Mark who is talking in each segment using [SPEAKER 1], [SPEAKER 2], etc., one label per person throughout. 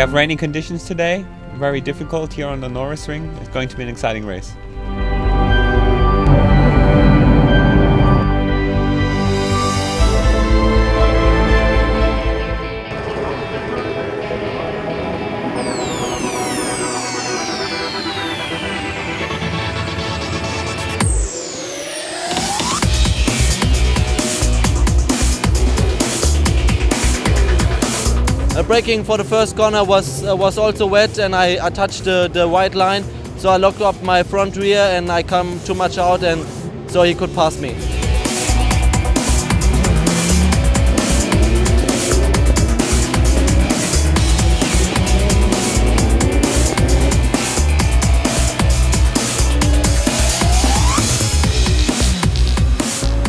[SPEAKER 1] have rainy conditions today, very difficult here on the Norris Ring. It's going to be an exciting race.
[SPEAKER 2] Braking for the first corner was also wet, and I touched the white line, so I locked up my front rear and I come too much out, and so he could pass me.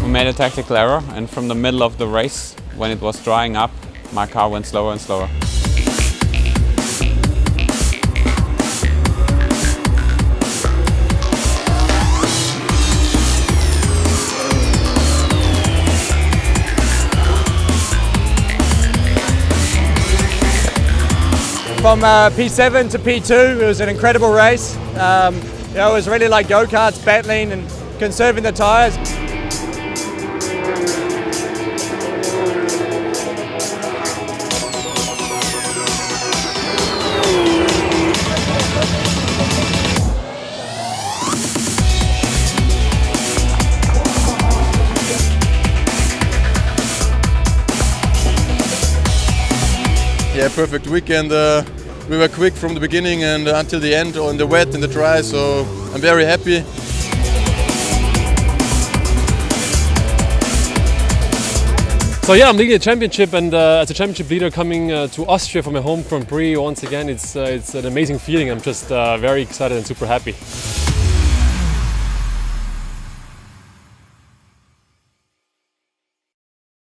[SPEAKER 1] We made a tactical error, and from the middle of the race, when it was drying up, my car went slower and slower.
[SPEAKER 3] From P7 to P2, it was an incredible race. It was really like go-karts, battling and conserving the tyres.
[SPEAKER 4] Yeah, perfect weekend. We were quick from the beginning and until the end on the wet and the dry, so I'm very happy.
[SPEAKER 5] So yeah, I'm leading the championship, and as a championship leader coming to Austria for my home Grand Prix once again, it's an amazing feeling. I'm just very excited and super happy.